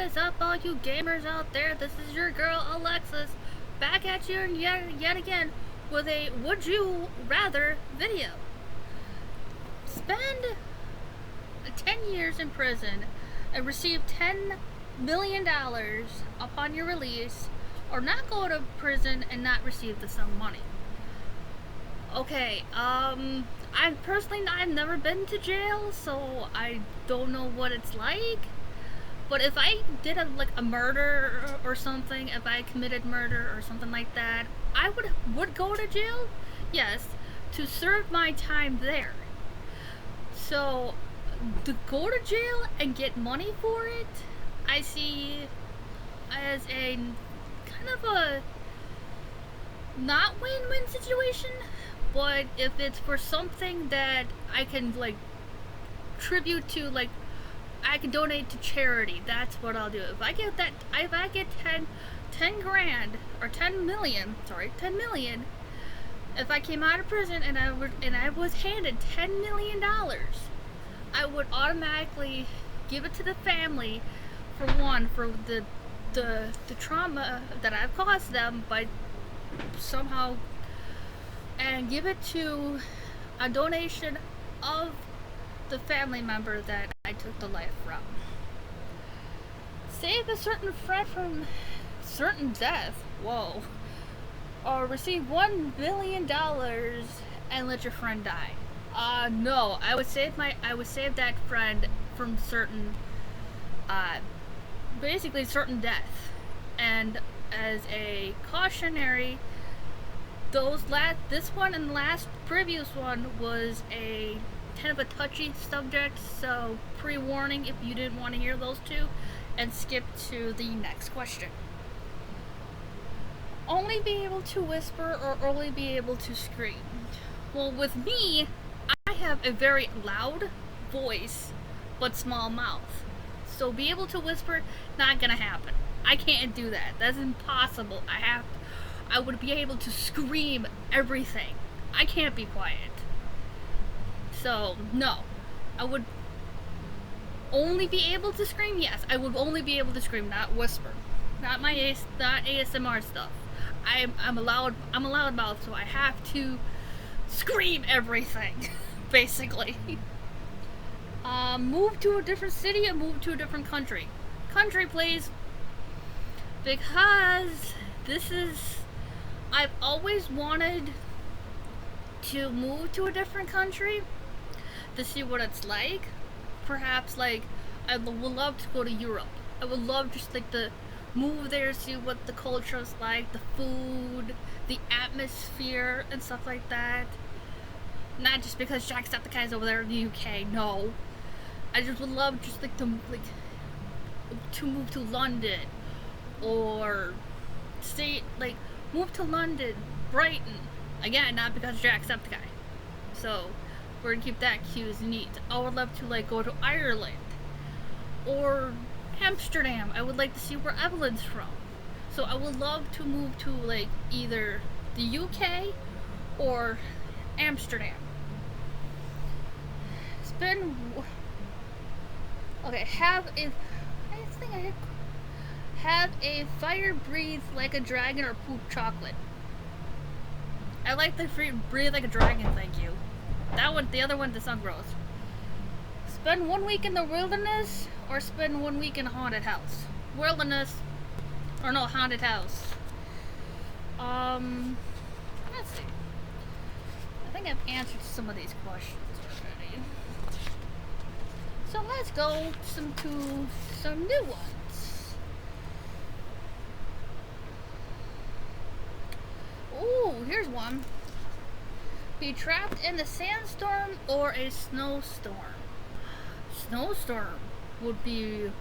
is up, all you gamers out there? This is your girl Alexis, back at you yet again with a Would You Rather video. Spend 10 years in prison and receive $10 million upon your release, or not go to prison and not receive the sum money. Okay, I've never been to jail, so I don't know what it's like. But if I did a murder or something, if I committed murder or something like that, I would go to jail, yes, to serve my time there. So to go to jail and get money for it, I see as a kind of a not win-win situation. But if it's for something that I can tribute to, I can donate to charity, that's what I'll do. If I get 10 grand or 10 million, if I came out of prison and I was handed $10 million, I would automatically give it to the family for the trauma that I've caused them by somehow, and give it to a donation of the family member that I took the life from. Save a certain friend from certain death. Whoa. Or receive $1 billion and let your friend die. No. I would save that friend from certain basically certain death. And as a cautionary, this one and the last previous one was a kind of a touchy subject, so pre-warning if you didn't want to hear those two, and skip to the next question. Only be able to whisper or only be able to scream? Well, with me, I have a very loud voice but small mouth, so be able to whisper, not gonna happen. I can't do that. That's impossible. I would be able to scream everything. I can't be quiet. So, no. I would only be able to scream? Yes, I would only be able to scream, not whisper. Not ASMR stuff. I'm a loud mouth, so I have to scream everything, basically. Move to a different city and move to a different country. Country, please. Because I've always wanted to move to a different country to see what it's like. Perhaps I would love to go to Europe. I would love just to move there, see what the culture is like, the food, the atmosphere, and stuff like that. Not just because Jacksepticeye's over there in the UK. No, I just would love just to move to London, or move to London, Brighton. Again, not because Jacksepticeye. So we're gonna keep that cute as neat. I would love to go to Ireland or Amsterdam. I would like to see where Evelyn's from. So I would love to move to either the UK or Amsterdam. Have a fire breathe like a dragon or poop chocolate. I like the breathe like a dragon, thank you. The other one does sound gross. Spend 1 week in the wilderness or spend 1 week in a haunted house. Wilderness, or no, haunted house. Let's see. I think I've answered some of these questions already. So let's go to some new ones. Ooh, here's one. Be trapped in a sandstorm or a snowstorm. Snowstorm would be.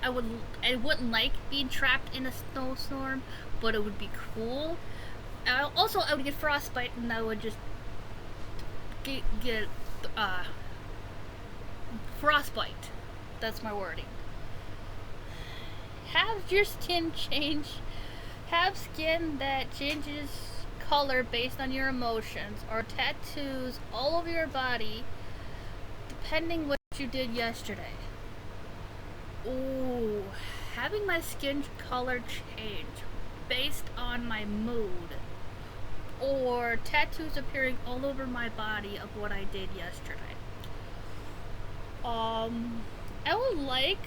I wouldn't like being trapped in a snowstorm, but it would be cool. I would get frostbite, and I would just get frostbite. That's my wording. Have your skin change. Have skin that changes color based on your emotions, or tattoos all over your body depending what you did yesterday. Ooh. having my skin color change based on my mood, or tattoos appearing all over my body of what I did yesterday. I would like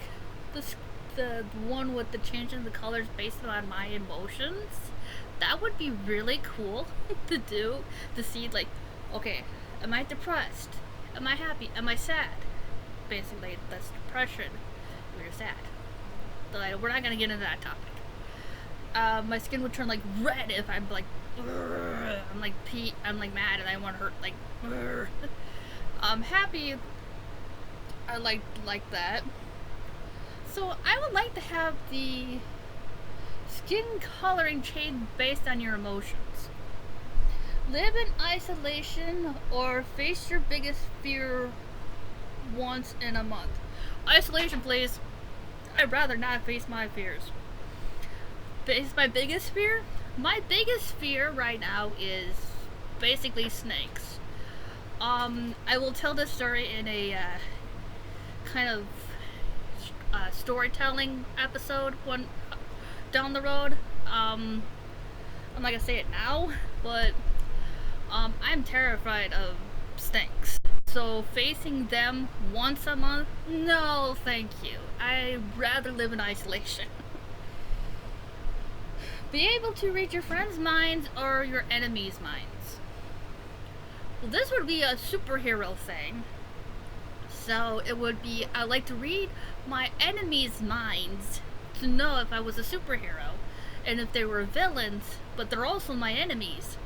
the one with the change in the colors based on my emotions. That would be really cool to do. To see, like, okay, am I depressed? Am I happy? Am I sad? Basically, that's depression. We're sad. But we're not gonna get into that topic. My skin would turn like red if I'm like, I'm like mad and I want to hurt like. Happy. I like that. So I would like to have the skin coloring change based on your emotions. Live in isolation or face your biggest fear once in a month. Isolation, please. I'd rather not face my fears. Face my biggest fear? My biggest fear right now is basically snakes. I will tell this story in a kind of storytelling episode one down the road. I'm not gonna say it now, but I'm terrified of snakes. So facing them once a month, no thank you. I'd rather live in isolation. Be able to read your friends' minds or your enemies' minds. Well, this would be a superhero thing. So it would be, I like to read my enemies' minds to know if I was a superhero. And if they were villains, but they're also my enemies,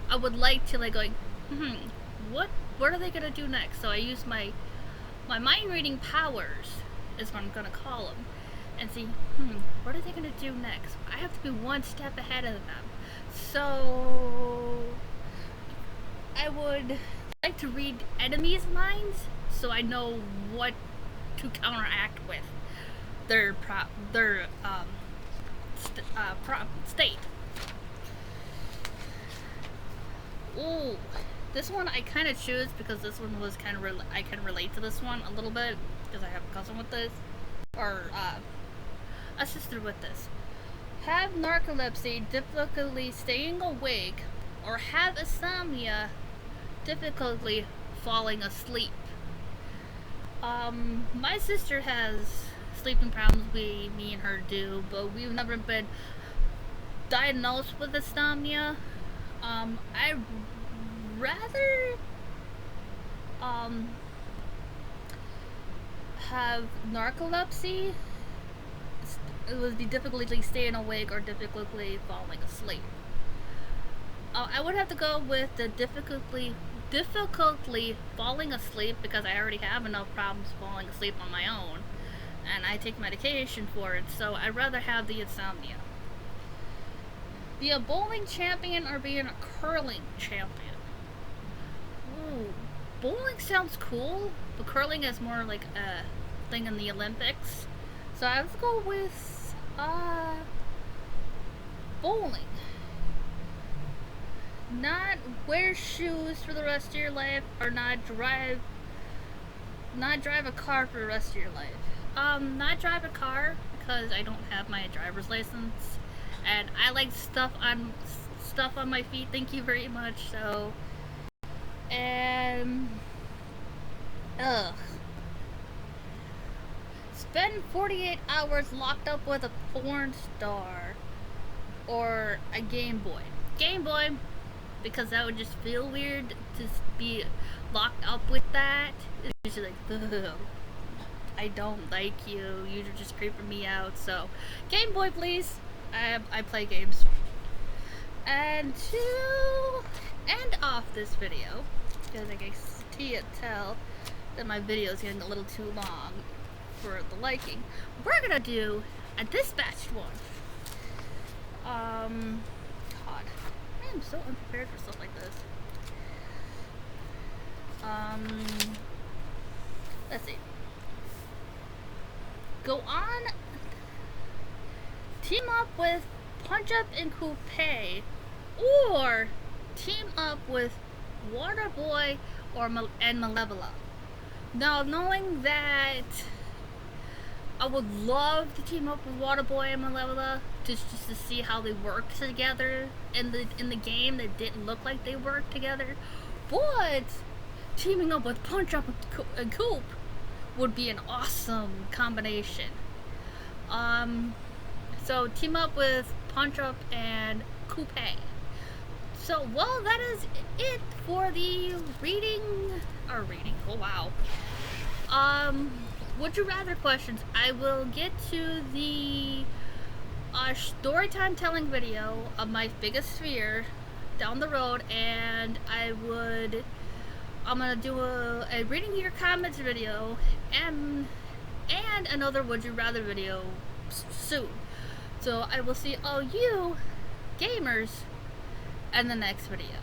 I would like to what are they gonna do next? So I use my mind reading powers, is what I'm gonna call them, and see, what are they gonna do next? I have to be one step ahead of them. So I would like to read enemies' minds, so I know what to counteract with their state. Ooh, this one I kind of choose because this one was kind of I can relate to this one a little bit because I have a cousin with this, or a sister with this. Have narcolepsy, difficulty staying awake, or have insomnia, difficulty falling asleep. My sister has sleeping problems. Me and her do, but we've never been diagnosed with insomnia. I'd rather have narcolepsy. It would be difficulty staying awake or difficulty falling asleep. I would have to go with the difficulty falling asleep because I already have enough problems falling asleep on my own, and I take medication for it. So I'd rather have the insomnia. Be a bowling champion or being a curling champion. Ooh, bowling sounds cool, but curling is more like a thing in the Olympics. So I would go with bowling. Not wear shoes for the rest of your life, or not drive a car for the rest of your life. Not drive a car because I don't have my driver's license, and I like stuff on my feet. Thank you very much. So, and spend 48 hours locked up with a porn star or a Game Boy. Game Boy, because that would just feel weird to be locked up with that. It's just like, ugh, I don't like you. You're just creeping me out. So, Game Boy, please. I play games. And to end off this video, because I can tell that my video is getting a little too long for the liking, we're gonna do a dispatched one. God, I am so unprepared for stuff like this. Let's see. Go on. Team up with Punch Up and Coupe, or team up with Water Boy and Malevola. Now, knowing that I would love to team up with Water Boy and Malevola just to see how they work together in the game that didn't look like they worked together. But teaming up with Punch Up and Coupe would be an awesome combination. So team up with Punch Up and Coupe. So, well, that is it for the reading. Oh wow. Would you rather questions. I will get to the storytime telling video of my biggest fear down the road, and I'm gonna do a reading your comments video and another would you rather video soon. So I will see all you gamers in the next video.